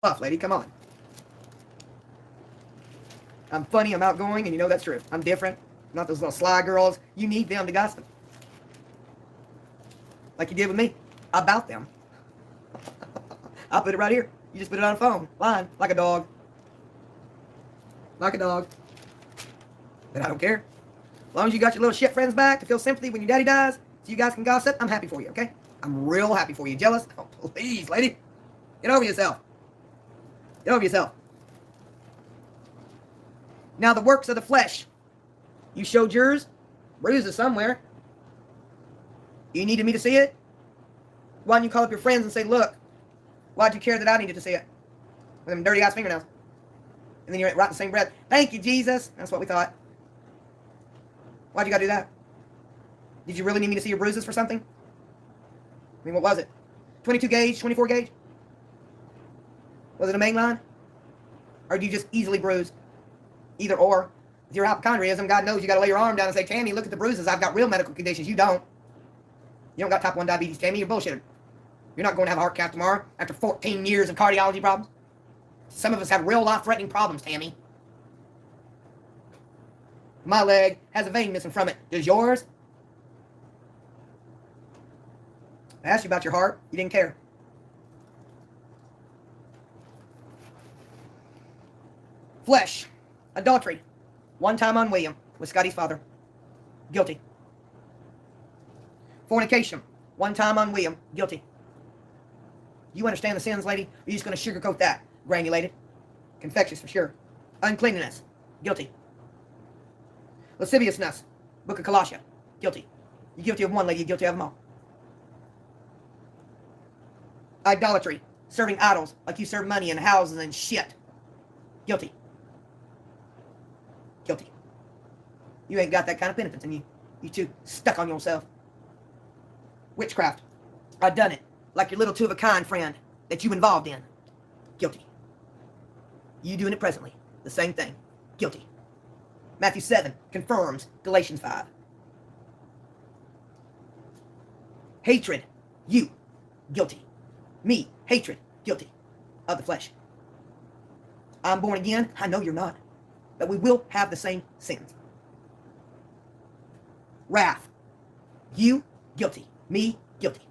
Tough, lady, come on. I'm funny, I'm outgoing, and you know that's true. I'm different. I'm not those little sly girls. You need them to gossip. Like you did with me. About them. I'll put it right here. You just put it on the phone. Line. Like a dog. Like a dog. But I don't care. As long as you got your little shit friends back to feel sympathy when your daddy dies, so you guys can gossip, I'm happy for you, okay? I'm real happy for you. Jealous? Oh, please, lady. Get over yourself. Get over yourself. Now the works of the flesh. You showed yours. Bruises somewhere. You needed me to see it? Why don't you call up your friends and say, look, why'd you care that I needed to see it? With them dirty-ass fingernails. And then you're right in the same breath. Thank you, Jesus. That's what we thought. Why'd you gotta do that? Did you really need me to see your bruises for something? I mean, what was it? 22 gauge, 24 gauge? Was it a main line? Or do you just easily bruise? Either or. With your hypochondriacism, God knows you got to lay your arm down and say, Tammy, look at the bruises. I've got real medical conditions. You don't. You don't got type 1 diabetes, Tammy. You're bullshitting. You're not going to have a heart cath tomorrow after 14 years of cardiology problems. Some of us have real life-threatening problems, Tammy. My leg has a vein missing from it. Does yours? I asked you about your heart. You didn't care. Flesh. Adultery. One time on William with Scotty's father. Guilty. Fornication. One time on William. Guilty. You understand the sins, lady? Or are you just going to sugarcoat that? Granulated. Confectious for sure. Uncleanness. Guilty. Lasciviousness. Book of Colossians. Guilty. You're guilty of one, lady. You're guilty of them all. Idolatry. Serving idols like you serve money and houses and shit. Guilty. Guilty. You ain't got that kind of penitence in you. You too stuck on yourself. Witchcraft. I done it. Like your little two-of-a-kind friend that you involved in. Guilty. You doing it presently. The same thing. Guilty. Matthew 7 confirms Galatians 5. Hatred. You. Guilty. Me. Hatred. Guilty. Of the flesh. I'm born again. I know you're not. But we will have the same sins. Wrath. You. Guilty. Me. Guilty.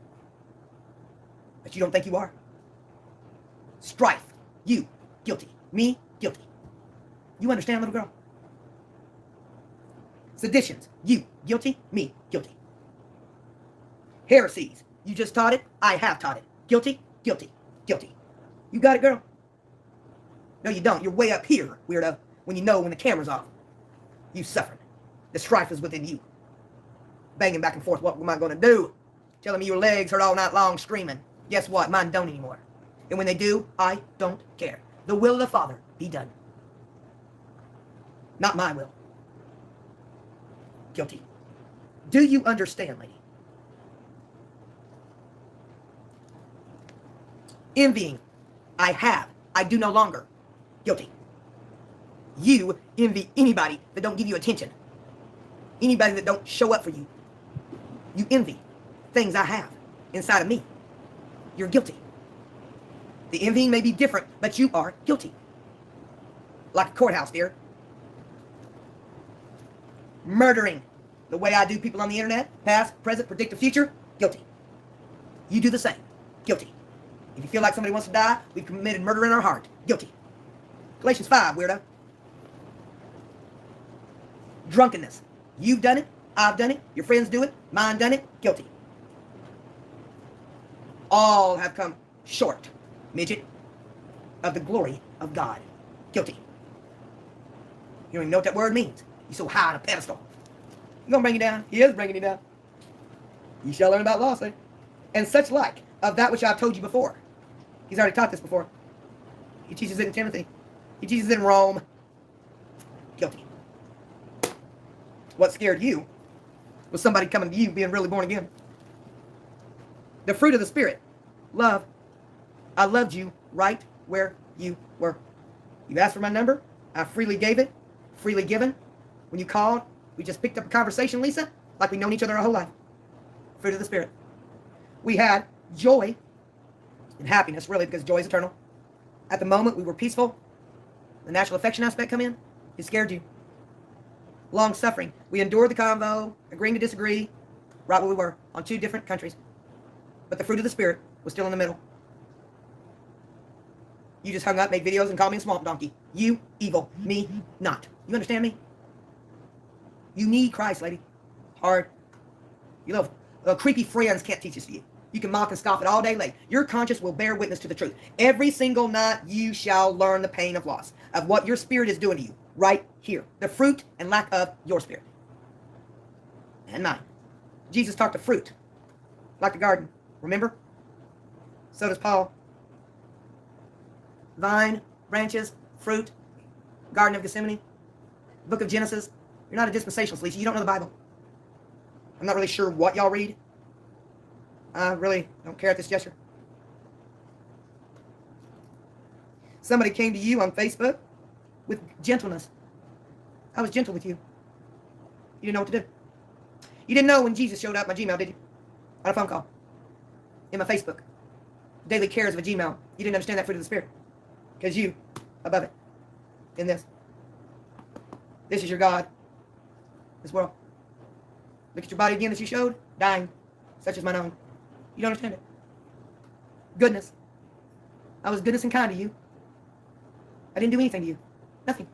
But you don't think you are. Strife. You. Guilty. Me. Guilty. You understand, little girl? Seditions. You. Guilty. Me. Guilty. Heresies. You just taught it. I have taught it. Guilty. Guilty. Guilty. You got it, girl? No, you don't. You're way up here, weirdo, when you know when the camera's off. You suffering. The strife is within you. Banging back and forth. What am I going to do? Telling me your legs hurt all night long screaming. Guess what? Mine don't anymore. And when they do, I don't care. The will of the Father be done. Not my will. Guilty. Do you understand, lady? Envying. I have. I do no longer. Guilty. You envy anybody that don't give you attention. Anybody that don't show up for you. You envy things I have inside of me. You're guilty. The envying may be different, but you are guilty. Like a courthouse, dear. Murdering. The way I do people on the internet. Past, present, predict the future. Guilty. You do the same. Guilty. If you feel like somebody wants to die, we've committed murder in our heart. Guilty. Galatians 5, weirdo. Drunkenness. You've done it. I've done it. Your friends do it. Mine done it. Guilty. All have come short, midget, of the glory of God. Guilty. You don't even know what that word means. You're so high on a pedestal. He's going to bring you down. He is bringing you down. You shall learn about law, say. And such like of that which I've told you before. He's already taught this before. He teaches it in Timothy. He teaches it in Rome. Guilty. What scared you was somebody coming to you being really born again. The fruit of the Spirit. Love. I loved you right where you were. You asked for my number. I freely gave it. Freely given. When you called, we just picked up a conversation, Lisa, like we've known each other our whole life. Fruit of the Spirit. We had joy and happiness, really, because joy is eternal. At the moment, we were peaceful. The natural affection aspect come in. It scared you. Long suffering. We endured the convo, agreeing to disagree, right where we were, on 2 different countries. But the fruit of the Spirit was still in the middle. You just hung up, made videos, and called me a swamp donkey. You, evil. Me, not. You understand me? You need Christ, lady. Hard. You little creepy friends can't teach this to you. You can mock and scoff it all day late. Your conscience will bear witness to the truth. Every single night you shall learn the pain of loss, of what your spirit is doing to you, right here. The fruit and lack of your spirit. And mine. Jesus talked of fruit, like the garden. Remember? So does Paul. Vine, branches, fruit, Garden of Gethsemane, Book of Genesis. You're not a dispensationalist, Lisa. You don't know the Bible. I'm not really sure what y'all read. I really don't care at this gesture. Somebody came to you on Facebook with gentleness. I was gentle with you. You didn't know what to do. You didn't know when Jesus showed up my Gmail, did you? On a phone call. In my Facebook. Daily cares of a Gmail. You didn't understand that fruit of the Spirit. Because you, above it. In this. This is your God. This world. Look at your body again that you showed. Dying. Such as mine own. You don't understand it. Goodness. I was goodness and kind to you. I didn't do anything to you. Nothing.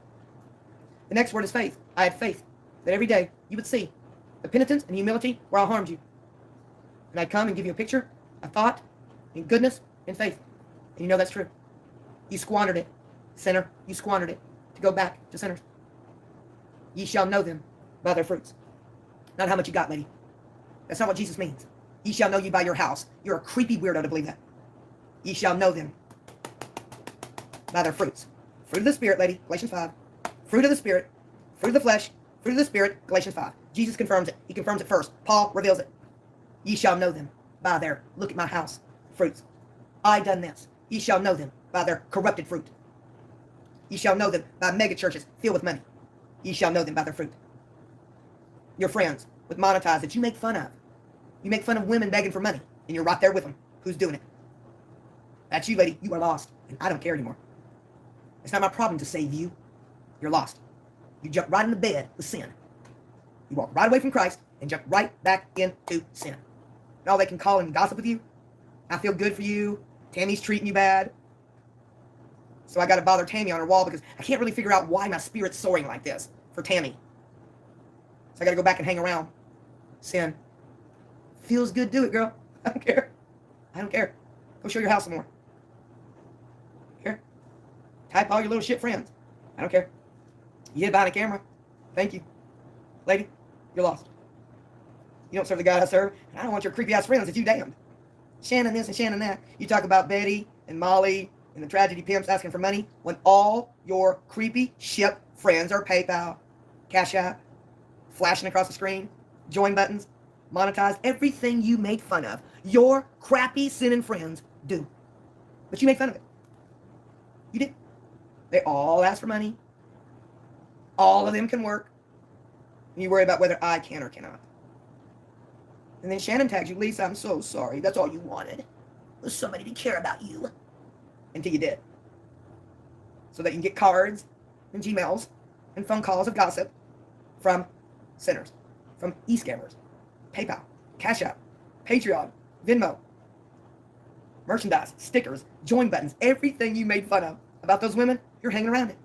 The next word is faith. I had faith that every day you would see the penitence and humility where I harmed you. And I'd come and give you a picture, a thought, in goodness and faith. And you know that's true. You squandered it, sinner. You squandered it to go back to sinners. Ye shall know them by their fruits. Not how much you got, lady. That's not what Jesus means. Ye shall know you by your house. You're a creepy weirdo to believe that. Ye shall know them by their fruits. Fruit of the Spirit, lady, Galatians 5. Fruit of the Spirit, fruit of the flesh, fruit of the Spirit, Galatians 5. Jesus confirms it. He confirms it first. Paul reveals it. Ye shall know them by their, look at my house, fruits. I done this. Ye shall know them by their corrupted fruit. Ye shall know them by mega churches filled with money. Ye shall know them by their fruit. Your friends with monetized that you make fun of. You make fun of women begging for money, and you're right there with them. Who's doing it? That's you, lady. You are lost, and I don't care anymore. It's not my problem to save you. You're lost. You jump right in the bed with sin. You walk right away from Christ and jump right back into sin. And all they can call and gossip with you. I feel good for you. Tammy's treating you bad. So I got to bother Tammy on her wall because I can't really figure out why my spirit's soaring like this for Tammy. So I got to go back and hang around. Sin. Feels good, do it, girl. I don't care. I don't care. Go show your house some more. Here. Type all your little shit friends. I don't care. You hid behind a camera. Thank you. Lady, you're lost. You don't serve the God I serve, and I don't want your creepy ass friends that you damned. Shannon this and Shannon that. You talk about Betty and Molly and the tragedy pimps asking for money when all your creepy ship friends are PayPal, Cash App, flashing across the screen, join buttons, monetized, everything you made fun of. Your crappy sinning friends do. But you made fun of it. You did. They all ask for money. All of them can work. And you worry about whether I can or cannot. And then Shannon tags you, Lisa, I'm so sorry. That's all you wanted. Was somebody to care about you. Until you did. So that you can get cards and Gmails and phone calls of gossip from sinners, from e-scammers, PayPal, Cash App, Patreon, Venmo, merchandise, stickers, join buttons, everything you made fun of about those women, you're hanging around it.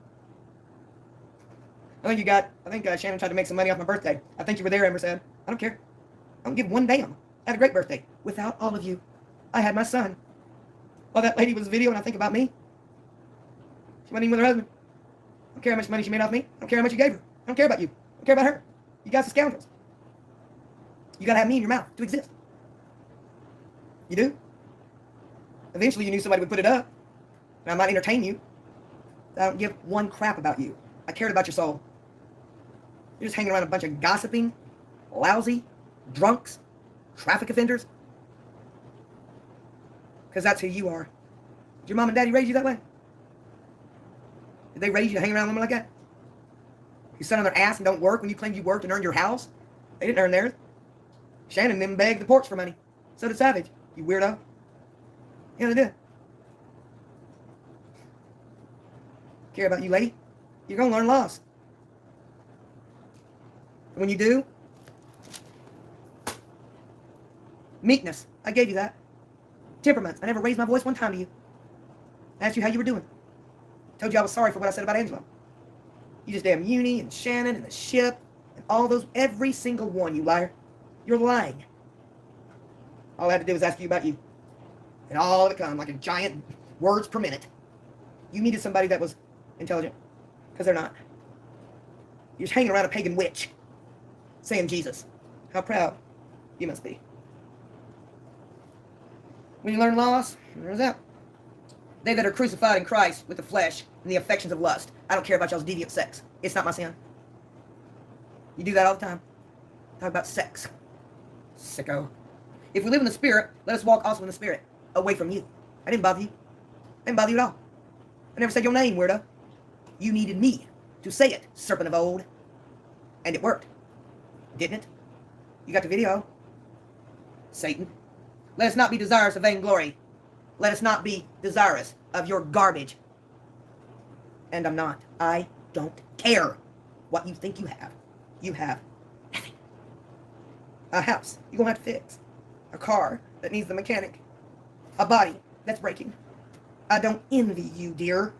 I think Shannon tried to make some money off my birthday. I think you were there, Amber said. I don't care. I don't give one damn. I had a great birthday. Without all of you, I had my son. While that lady was videoing, I think about me. She went in with her husband. I don't care how much money she made off me. I don't care how much you gave her. I don't care about you. I don't care about her. You guys are scoundrels. You gotta have me in your mouth to exist. You do? Eventually you knew somebody would put it up. And I might entertain you. I don't give one crap about you. I cared about your soul. You're just hanging around a bunch of gossiping, lousy, drunks, traffic offenders. Because that's who you are. Did your mom and daddy raise you that way? Did they raise you to hang around women like that? You sit on their ass and don't work when you claimed you worked and earned your house? They didn't earn theirs. Shannon and them begged the porch for money. So did Savage. You weirdo. Yeah, they did. Care about you, lady. You're going to learn laws. When you do, meekness. I gave you that. Temperaments. I never raised my voice one time to you. I asked you how you were doing. Told you I was sorry for what I said about Angela. You just damn Uni and Shannon and the ship and all those, every single one, you liar. You're lying. All I had to do was ask you about you. And all of it come like a giant words per minute. You needed somebody that was intelligent. Because they're not. You're just hanging around a pagan witch. Saying Jesus. How proud you must be. When you learn laws, there's that. They that are crucified in Christ with the flesh and the affections of lust. I don't care about y'all's deviant sex. It's not my sin. You do that all the time. Talk about sex. Sicko. If we live in the Spirit, let us walk also in the Spirit. Away from you. I didn't bother you. I didn't bother you at all. I never said your name, weirdo. You needed me to say it, serpent of old. And it worked. Didn't it? You got the video. Satan. Let us not be desirous of vainglory. Let us not be desirous of your garbage. And I'm not. I don't care what you think you have. You have nothing. A house you're going to have to fix. A car that needs the mechanic. A body that's breaking. I don't envy you, dear.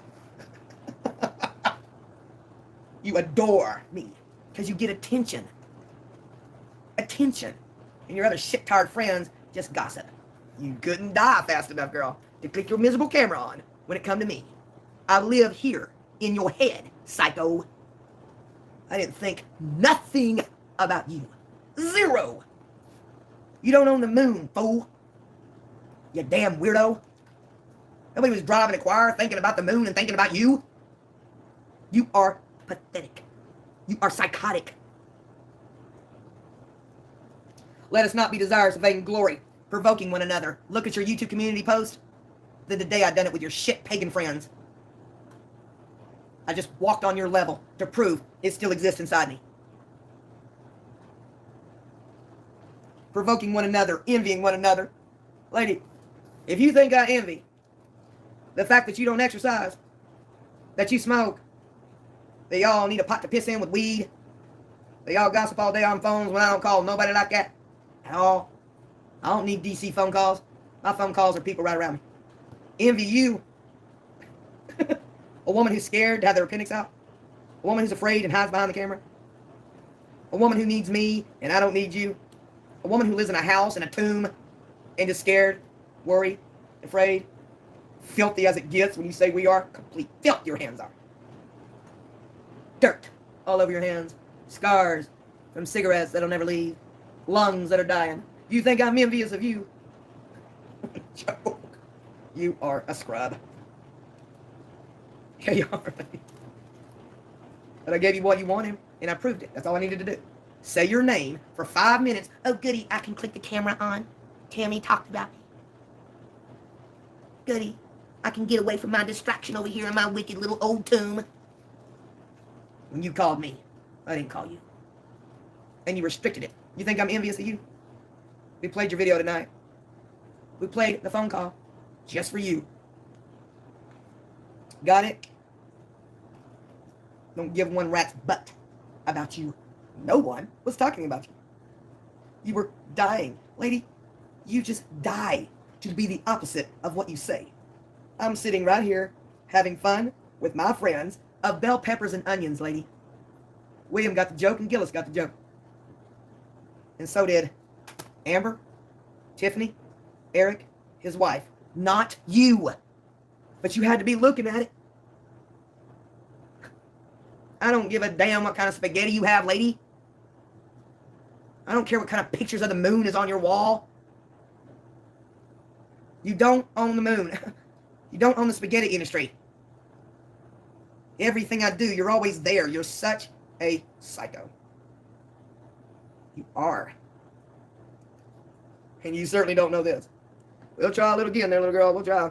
You adore me because you get attention. Attention. And your other shit-tired friends just gossip. You couldn't die fast enough, girl, to click your miserable camera on when it come to me. I live here in your head, psycho. I didn't think nothing about you. Zero. You don't own the moon, fool. You damn weirdo. Nobody was driving a choir thinking about the moon and thinking about you. You are pathetic. You are psychotic. Let us not be desirous of vainglory, provoking one another. Look at your YouTube community post. Then the day I done it with your shit pagan friends. I just walked on your level to prove it still exists inside me. Provoking one another, envying one another. Lady, if you think I envy the fact that you don't exercise, that you smoke, that y'all need a pot to piss in with weed, that y'all gossip all day on phones when I don't call nobody like that at all. I don't need DC phone calls. My phone calls are people right around me. Envy you. A woman who's scared to have their appendix out. A woman who's afraid and hides behind the camera. A woman who needs me and I don't need you. A woman who lives in a house in a tomb and is scared, worried, afraid, filthy as it gets when you say we are. Complete filth your hands are. Dirt all over your hands. Scars from cigarettes that'll never leave. Lungs that are dying. You think I'm envious of you? Joke. You are a scrub. Yeah, you are. But I gave you what you wanted, and I proved it. That's all I needed to do. Say your name for 5 minutes. Oh, goody, I can click the camera on. Tammy talked about me. Goody, I can get away from my distraction over here in my wicked little old tomb. When you called me, I didn't call you. And you restricted it. You think I'm envious of you? We played your video tonight. We played the phone call just for you. Got it? Don't give one rat's butt about you. No one was talking about you. You were dying. Lady, you just die to be the opposite of what you say. I'm sitting right here having fun with my friends of bell peppers and onions, lady. William got the joke and Gillis got the joke. And so did Amber, Tiffany, Eric, his wife. Not you. But you had to be looking at it. I don't give a damn what kind of spaghetti you have, lady. I don't care what kind of pictures of the moon is on your wall. You don't own the moon. You don't own the spaghetti industry. Everything I do, you're always there. You're such a psycho. You are. And you certainly don't know this. We'll try a little again there, little girl. We'll try.